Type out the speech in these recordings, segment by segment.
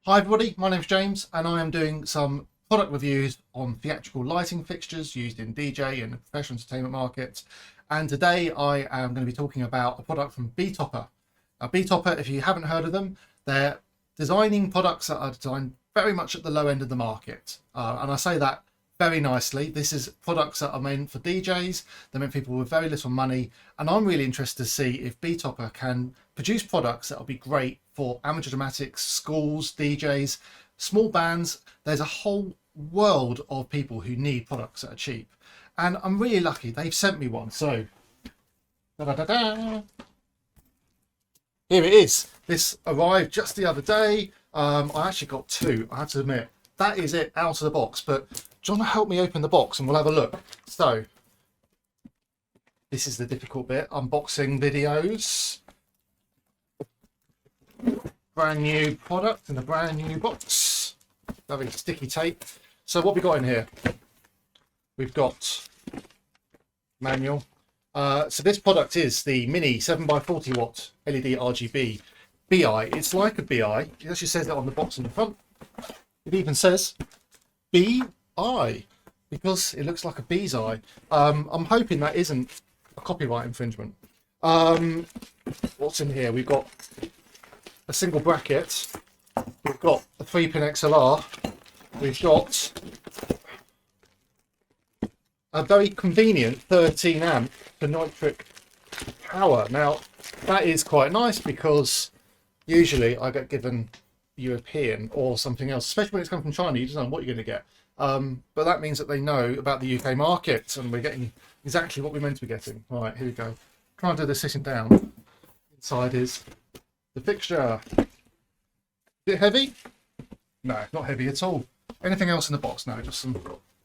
Hi everybody, my name's James and I am doing some product reviews on theatrical lighting fixtures used in DJ and professional entertainment markets. And today I am going to be talking about a product from Betopper. Now Betopper, if you haven't heard of them, they're designing products that are designed very much at the low end of the market. And I say that very nicely. This is products that are meant for DJs, they're meant for people with very little money, and I'm really interested to see if Betopper can produce products that will be great for amateur dramatics, schools, DJs, small bands. There's a whole world of people who need products that are cheap, and I'm really lucky they've sent me one. So here it is. This arrived just the other day. I actually got two, I have to admit. That is it out of the box, but do you want to help me open the box and we'll have a look? So this is the difficult bit, unboxing videos. Brand new product in a brand new box. Very sticky tape. So what we got in here? We've got manual. So this product is the mini 7x40 watt LED RGB BI. It's like a BI. It actually says that on the box on the front. It even says BI because it looks like a bee's eye. I'm hoping that isn't a copyright infringement. What's in here? We've got a single bracket. We've got a 3-pin XLR. We've got a very convenient 13 amp phonoelectric power. Now that is quite nice because usually I get given European or something else, especially when it's come from China. You just don't know what you're going to get, but that means that they know about the UK market and we're getting exactly what we're meant to be getting. Right, here we go. Try and do this sitting down. Inside is the fixture. Is it heavy? No, not heavy at all. Anything else in the box? No, just some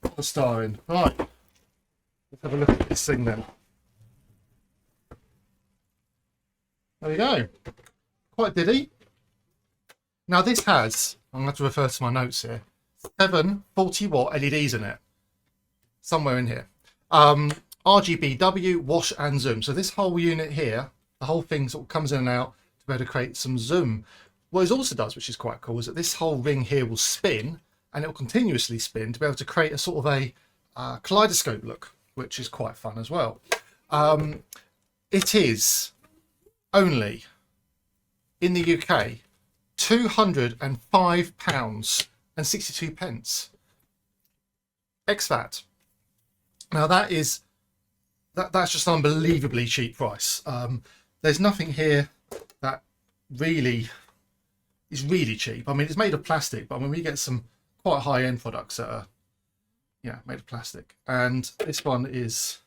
polystyrene. Right, let's have a look at this thing then. There we go. Quite diddy. Now this has, I'm going to have to refer to my notes here, 7 40-watt LEDs in it, somewhere in here. RGBW, wash and zoom. So this whole unit here, the whole thing sort of comes in and out to be able to create some zoom. What it also does, which is quite cool, is that this whole ring here will spin and it will continuously spin to be able to create a sort of a kaleidoscope look, which is quite fun as well. It is only in the UK £205.62 ex-VAT. Now that's just an unbelievably cheap price. There's nothing here that really is really cheap. I mean, it's made of plastic, but I mean, we get some quite high-end products that are made of plastic, and this one is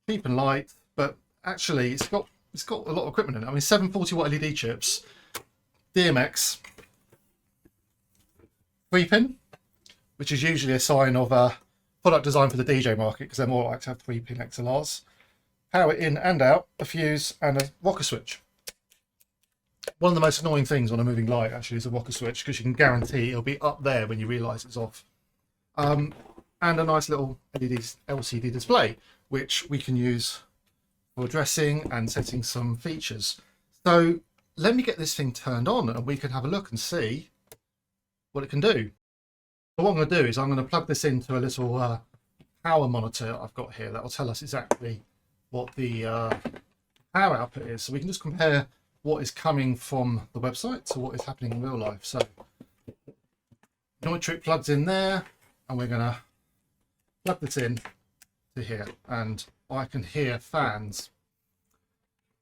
cheap and light, but actually it's got a lot of equipment in it. I mean, 740-watt LED chips, DMX, 3-pin, which is usually a sign of a product design for the DJ market because they're more like to have 3-pin XLRs, power in and out, a fuse, and a rocker switch. One of the most annoying things on a moving light actually is a rocker switch because you can guarantee it'll be up there when you realise it's off. And a nice little LCD display, which we can use for dressing and setting some features. So let me get this thing turned on and we can have a look and see what it can do. So what I'm going to do is I'm going to plug this into a little power monitor I've got here that will tell us exactly what the power output is. So we can just compare what is coming from the website to what is happening in real life. So Neutrik plugs in there and we're going to plug this in to here and I can hear fans.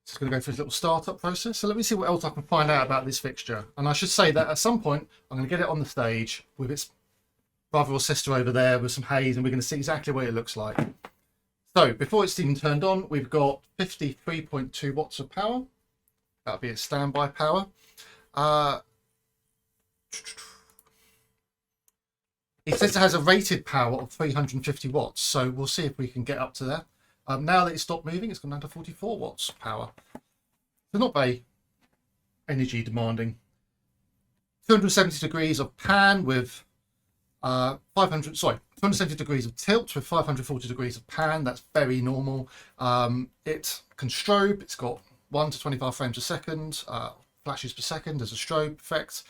It's going to go through this little startup process. So let me see what else I can find out about this fixture. And I should say that at some point I'm going to get it on the stage with its brother or sister over there with some haze, and we're going to see exactly what it looks like. So before it's even turned on, we've got 53.2 watts of power. That'll be its standby power. It says it has a rated power of 350 watts, so we'll see if we can get up to there. Now that it's stopped moving, it's gone down to 44 watts power. So not very energy demanding. 270 degrees of pan with 270 degrees of tilt with 540 degrees of pan. That's very normal. It can strobe. It's got 1 to 25 frames a second, flashes per second. There's a strobe effect.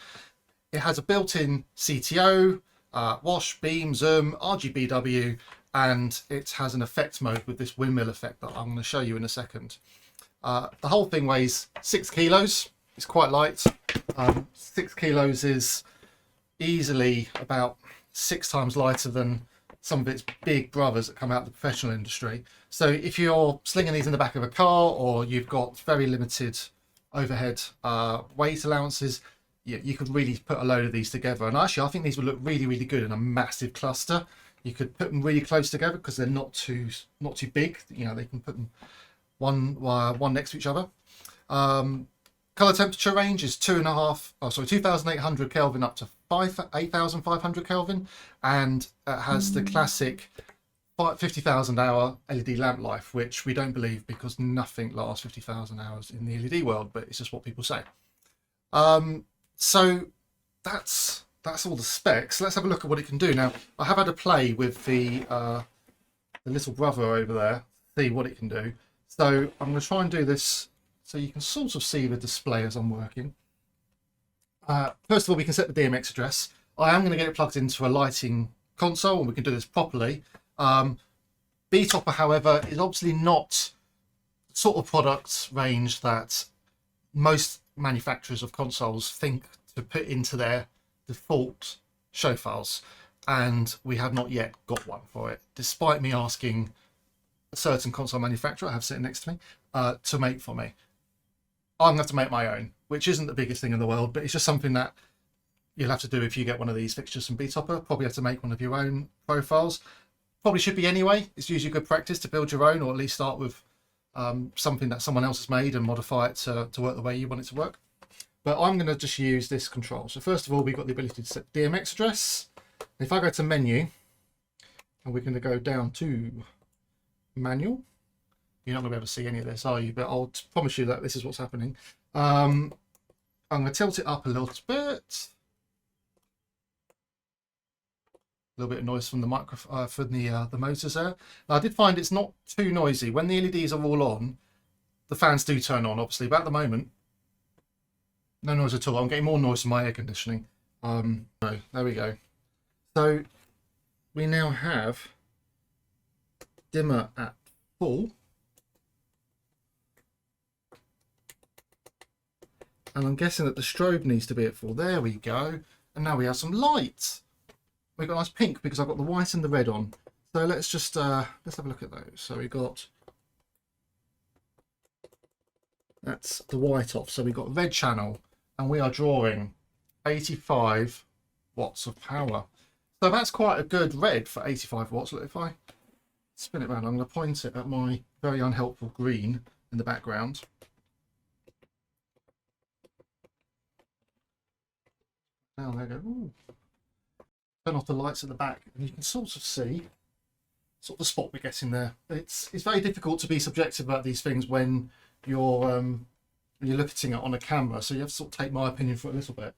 It has a built-in CTO, wash, beam, zoom, RGBW, and it has an effect mode with this windmill effect that I'm going to show you in a second. The whole thing weighs 6 kilos. It's quite light. 6 kilos is easily about 6 times lighter than some of its big brothers that come out of the professional industry. So if you're slinging these in the back of a car, or you've got very limited overhead weight allowances, you could really put a load of these together. And actually, I think these would look really, really good in a massive cluster. You could put them really close together because they're not too big. You know, they can put them one next to each other. Color temperature range is 2,800 Kelvin up to 8,500 Kelvin, and it has the classic 50,000 hour LED lamp life, which we don't believe because nothing lasts 50,000 hours in the LED world, but it's just what people say. So that's all the specs. Let's have a look at what it can do. Now, I have had a play with the little brother over there, see what it can do. So I'm going to try and do this so you can sort of see the display as I'm working. First of all, we can set the DMX address. I am going to get it plugged into a lighting console, and we can do this properly. Betopper, however, is obviously not the sort of product range that most manufacturers of consoles think to put into their default show files, and we have not yet got one for it, despite me asking a certain console manufacturer I have sitting next to me to make for me. I'm going to have to make my own, which isn't the biggest thing in the world, but it's just something that you'll have to do if you get one of these fixtures from Betopper. Probably have to make one of your own profiles. Probably should be anyway. It's usually good practice to build your own, or at least start with something that someone else has made and modify it to work the way you want it to work. But I'm going to just use this control. So first of all, we've got the ability to set DMX address. If I go to menu, and we're going to go down to manual. You're not going to be able to see any of this, are you? But I'll promise you that this is what's happening. I'm going to tilt it up a little bit. A little bit of noise from the microphone, from the motors there. Now, I did find it's not too noisy. When the LEDs are all on, the fans do turn on, obviously. But at the moment, no noise at all. I'm getting more noise from my air conditioning. No, there we go. So we now have dimmer at full. And I'm guessing that the strobe needs to be at full. There we go. And now we have some light. We've got a nice pink because I've got the white and the red on. So let's just let's have a look at those. So we got, that's the white off. So we've got red channel, and we are drawing 85 watts of power. So that's quite a good red for 85 watts. Look, if I spin it around, I'm going to point it at my very unhelpful green in the background. Now there we go. Ooh. Turn off the lights at the back, and you can sort of see sort of the spot we're getting there. It's very difficult to be subjective about these things when you're looking at it on a camera, so you have to sort of take my opinion for it a little bit.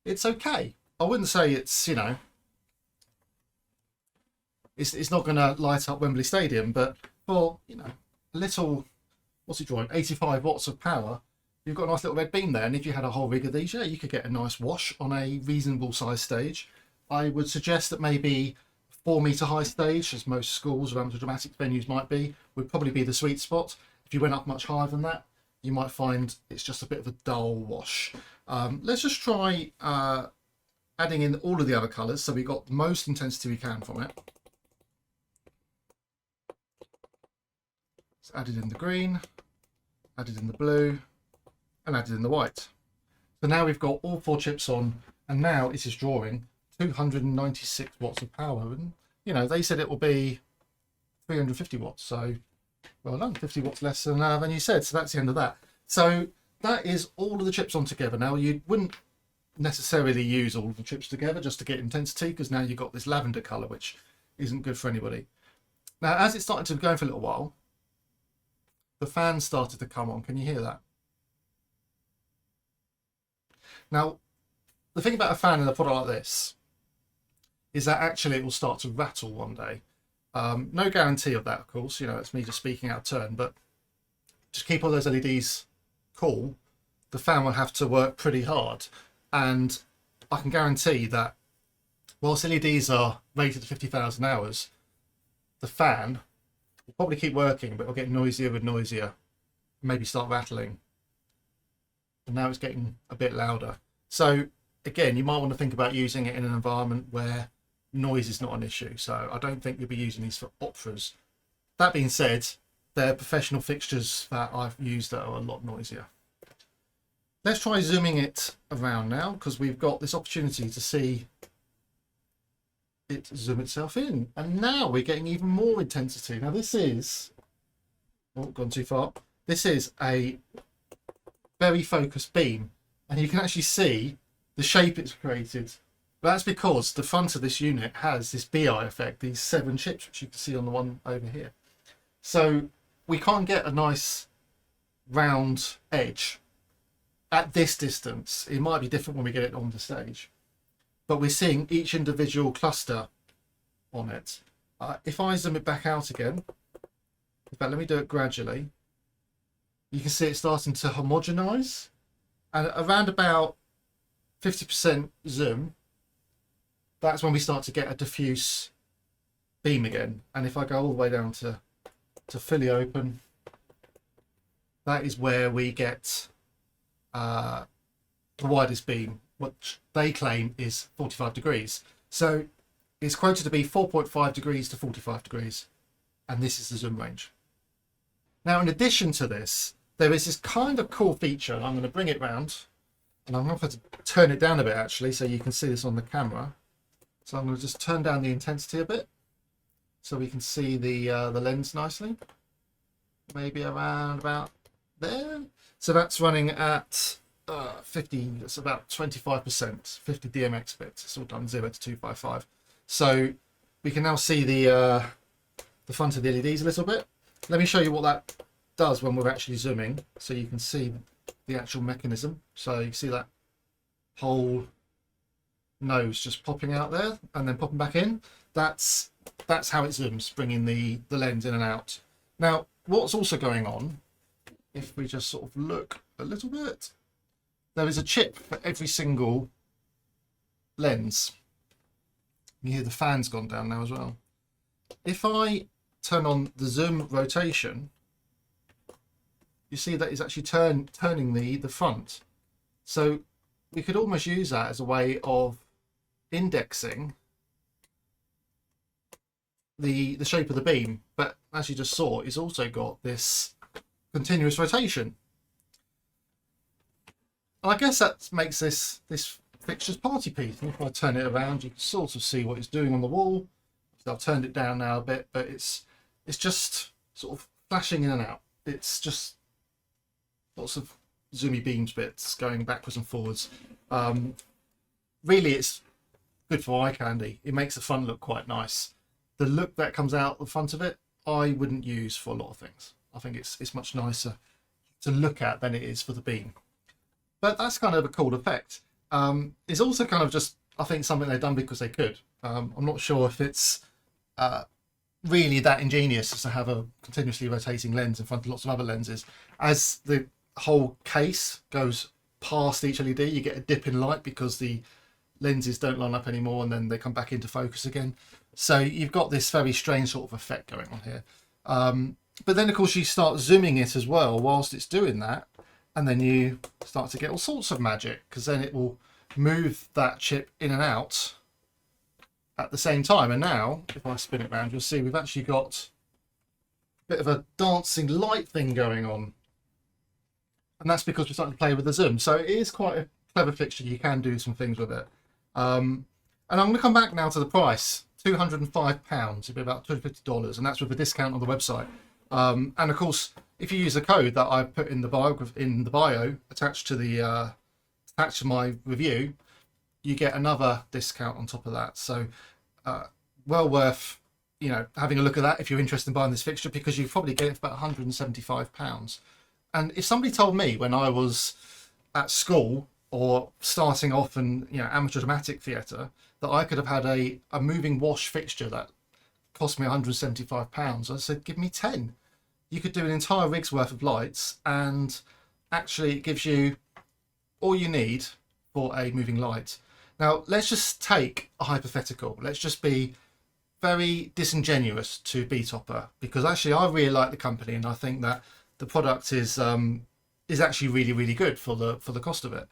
It's okay. I wouldn't say it's, you know, it's not going to light up Wembley Stadium, but for, you know, a little, what's it drawing, 85 watts of power, you've got a nice little red beam there. And if you had a whole rig of these, yeah, you could get a nice wash on a reasonable size stage. I would suggest that maybe 4 metre high stage, as most schools or amateur dramatic venues might be, would probably be the sweet spot. If you went up much higher than that, you might find it's just a bit of a dull wash. Let's just try adding in all of the other colours, so we got the most intensity we can from it. So added in the green, added in the blue, and added in the white. So now we've got all 4 chips on, and now it is drawing 296 watts of power. And, you know, they said it will be 350 watts, so well done, 50 watts less than you said. So that's the end of that. So that is all of the chips on together. Now, you wouldn't necessarily use all of the chips together just to get intensity, because now you've got this lavender colour, which isn't good for anybody. Now, as it started to go for a little while, the fan started to come on. Can you hear that? Now, the thing about a fan in a product like this is that actually it will start to rattle one day. No guarantee of that, of course. You know, it's me just speaking out of turn, but just keep all those LEDs cool. The fan will have to work pretty hard, and I can guarantee that whilst LEDs are rated to 50,000 hours, the fan will probably keep working, but it'll get noisier and noisier, maybe start rattling. And now it's getting a bit louder. So again, you might want to think about using it in an environment where noise is not an issue. So I don't think you'll be using these for operas. That being said, they're professional fixtures that I've used that are a lot noisier. Let's try zooming it around now, because we've got this opportunity to see it zoom itself in. And now we're getting even more intensity. Now this is, oh, gone too far. This is a very focused beam, and you can actually see the shape it's created. But that's because the front of this unit has this BI effect, these 7 chips, which you can see on the one over here. So we can't get a nice round edge at this distance. It might be different when we get it on the stage, but we're seeing each individual cluster on it. If I zoom it back out again, in fact, let me do it gradually. You can see it starting to homogenize, and around about 50% zoom, that's when we start to get a diffuse beam again. And if I go all the way down to fully open, that is where we get the widest beam, which they claim is 45 degrees. So it's quoted to be 4.5 degrees to 45 degrees, and this is the zoom range. Now, in addition to this, there is this kind of cool feature. I'm going to bring it round, and I'm going to have to turn it down a bit actually, so you can see this on the camera. So I'm going to just turn down the intensity a bit, so we can see the lens nicely. Maybe around about there. So that's running at 50. That's about 25%, 50 DMX bits. It's all done 0 to 255. So we can now see the front of the LEDs a little bit. Let me show you what that does when we're actually zooming, so you can see the actual mechanism. So you see that whole nose just popping out there and then popping back in. That's how it zooms, bringing the lens in and out. Now, what's also going on, if we just sort of look a little bit, there is a chip for every single lens. You hear the fan's gone down now as well. If I turn on the zoom rotation, you see that it's actually turning the front. So we could almost use that as a way of indexing the shape of the beam. But as you just saw, it's also got this continuous rotation. And I guess that makes this fixture's party piece. And if I turn it around, you can sort of see what it's doing on the wall. So I've turned it down now a bit, but it's just sort of flashing in and out. It's just lots of zoomy beams bits going backwards and forwards. Really, it's good for eye candy. It makes the front look quite nice. The look that comes out the front of it, I wouldn't use for a lot of things. I think it's much nicer to look at than it is for the beam. But that's kind of a cool effect. It's also kind of just, I think, something they've done because they could. I'm not sure if it's really that ingenious as to have a continuously rotating lens in front of lots of other lenses. As the whole case goes past each LED, you get a dip in light because the lenses don't line up anymore, and then they come back into focus again. So you've got this very strange sort of effect going on here. But then, of course, you start zooming it as well whilst it's doing that, and then you start to get all sorts of magic, because then it will move that chip in and out at the same time. And now, if I spin it around, you'll see we've actually got a bit of a dancing light thing going on. And that's because we're starting to play with the zoom. So it is quite a clever fixture. You can do some things with it. And I'm going to come back now to the price. £205, it'd be about $250, and that's with a discount on the website. And of course, if you use the code that I put in the bio attached to my review, you get another discount on top of that. So well worth, you know, having a look at that if you're interested in buying this fixture, because you probably get it for about £175. And if somebody told me when I was at school or starting off in, you know, amateur dramatic theatre, that I could have had a moving wash fixture that cost me £175, I said, give me 10. You could do an entire rig's worth of lights, and actually it gives you all you need for a moving light. Now, let's just take a hypothetical. Let's just be very disingenuous to Betopper, because actually I really like the company and I think that the product is actually really, really good for the cost of it.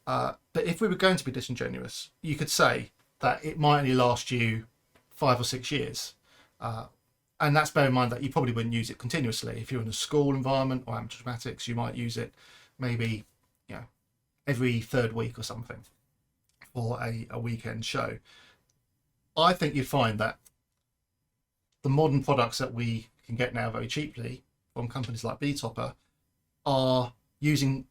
But if we were going to be disingenuous, you could say that it might only last you 5 or 6 years. And that's bear in mind that you probably wouldn't use it continuously. If you're in a school environment or amateur dramatics, you might use it maybe, you know, every 3rd week or something for a weekend show. I think you'd find that the modern products that we can get now very cheaply from companies like Betopper are using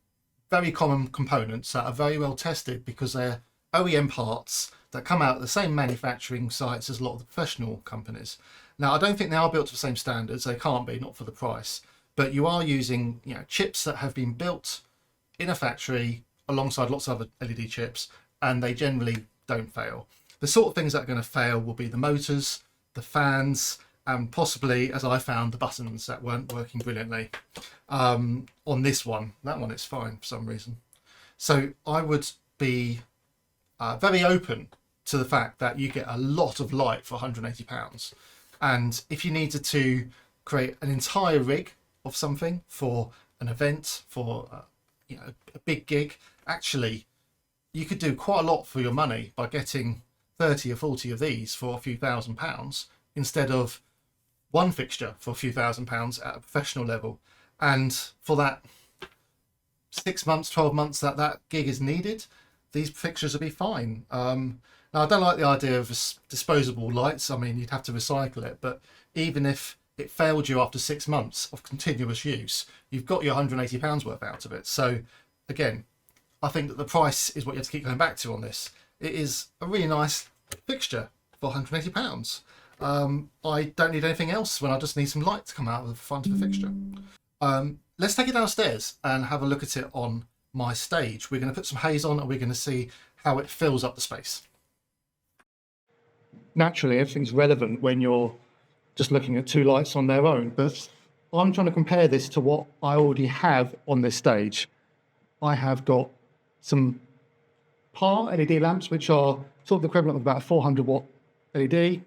very common components that are very well tested, because they're OEM parts that come out of the same manufacturing sites as a lot of the professional companies. Now, I don't think they are built to the same standards. They can't be, not for the price. But you are using, you know, chips that have been built in a factory alongside lots of other LED chips, and they generally don't fail. The sort of things that are going to fail will be the motors, the fans, and possibly, as I found, the buttons that weren't working brilliantly. On this one, that one is fine for some reason. So I would be very open to the fact that you get a lot of light for £180. And if you needed to create an entire rig of something for an event, for you know, a big gig, actually you could do quite a lot for your money by getting 30 or 40 of these for a few £1,000s instead of one fixture for a few £1,000s at a professional level. And for that 6 months, 12 months that gig is needed, these fixtures will be fine. Now, I don't like the idea of disposable lights. I mean, you'd have to recycle it, but even if it failed you after 6 months of continuous use, you've got your £180 worth out of it. So again, I think that the price is what you have to keep going back to on this. It is a really nice fixture for £180. I don't need anything else when I just need some light to come out of the front of the fixture. Let's take it downstairs and have a look at it on my stage. We're going to put some haze on and we're going to see how it fills up the space. Naturally, everything's relevant when you're just looking at 2 lights on their own, but I'm trying to compare this to what I already have on this stage. I have got some PAR LED lamps, which are sort of the equivalent of about a 400 watt LED,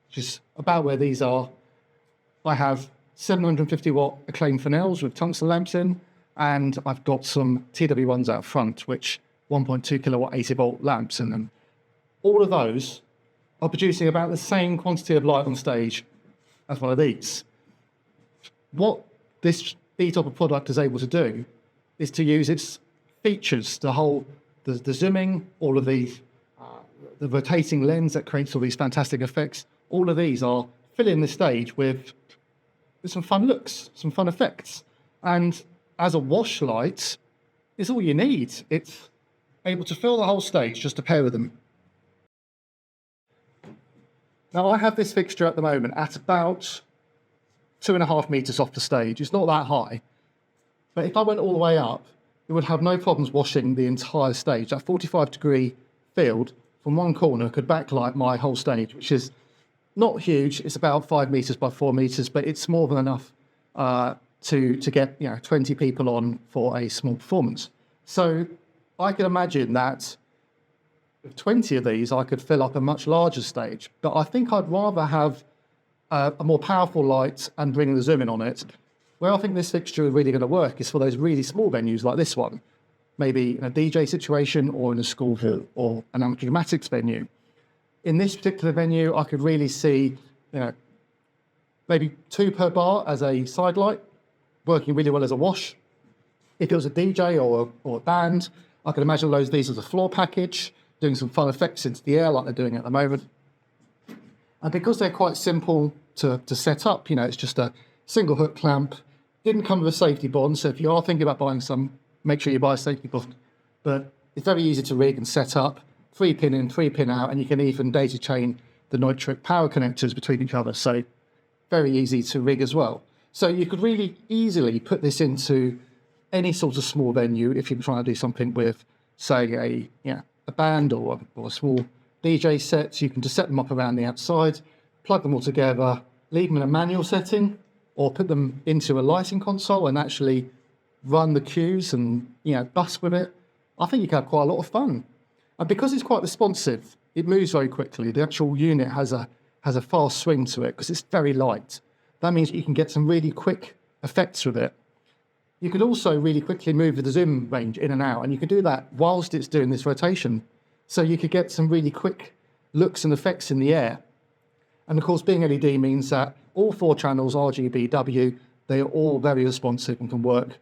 which is about where these are. I have 750 watt Acclaim Fresnels with tungsten lamps in, and I've got some TW1s out front, which 1.2 kilowatt 80 volt lamps in them. All of those are producing about the same quantity of light on stage as one of these. What this Betopper product is able to do is to use its features, the zooming, all of these, the rotating lens that creates all these fantastic effects. All of these are filling the stage with some fun looks, some fun effects. And as a wash light, it's all you need. It's able to fill the whole stage, just a pair of them. Now, I have this fixture at the moment at about 2.5 meters off the stage. It's not that high, but if I went all the way up, it would have no problems washing the entire stage. That 45-degree field from one corner could backlight my whole stage, which is not huge. It's about 5 meters by 4 meters, but it's more than enough to get 20 people on for a small performance. So I can imagine that with 20 of these, I could fill up a much larger stage. But I think I'd rather have a more powerful light and bring the zoom in on it. Where I think this fixture is really going to work is for those really small venues like this one, maybe in a DJ situation or in a school hall or an amateur dramatics venue. In this particular venue, I could really see, maybe 2 per bar as a side light, working really well as a wash. If it was a DJ or a band, I could imagine these as a floor package, doing some fun effects into the air like they're doing at the moment. And because they're quite simple to set up, it's just a single hook clamp, didn't come with a safety bond, so if you are thinking about buying some, make sure you buy a safety bond. But it's very easy to rig and set up, 3-pin in, 3-pin out, and you can even data chain the nitric power connectors between each other, so very easy to rig as well. So you could really easily put this into any sort of small venue if you're trying to do something with, say, a band or a small DJ set. So you can just set them up around the outside, plug them all together, leave them in a manual setting, or put them into a lighting console and actually run the cues and bus with it. I think you can have quite a lot of fun. And because it's quite responsive, it moves very quickly. The actual unit has a fast swing to it because it's very light. That means you can get some really quick effects with it. You could also really quickly move the zoom range in and out, and you can do that whilst it's doing this rotation. So you could get some really quick looks and effects in the air. And of course, being LED means that all 4 channels RGBW, they are all very responsive and can work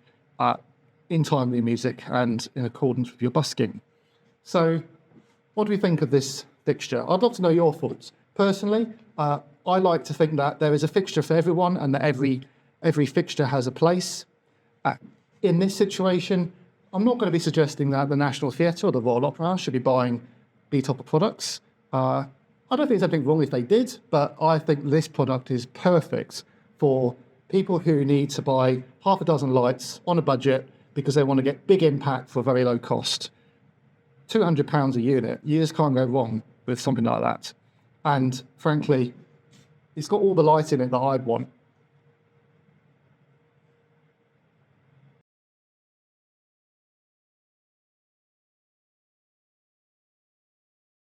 in timely music and in accordance with your busking. So what do we think of this fixture? I'd love to know your thoughts. Personally, I like to think that there is a fixture for everyone and that every fixture has a place. In this situation, I'm not going to be suggesting that the National Theatre or the Royal Opera House should be buying Betopper products. I don't think there's anything wrong if they did, but I think this product is perfect for people who need to buy half a dozen lights on a budget because they want to get big impact for very low cost. £200 a unit, you just can't go wrong with something like that. And frankly, it's got all the light in it that I'd want.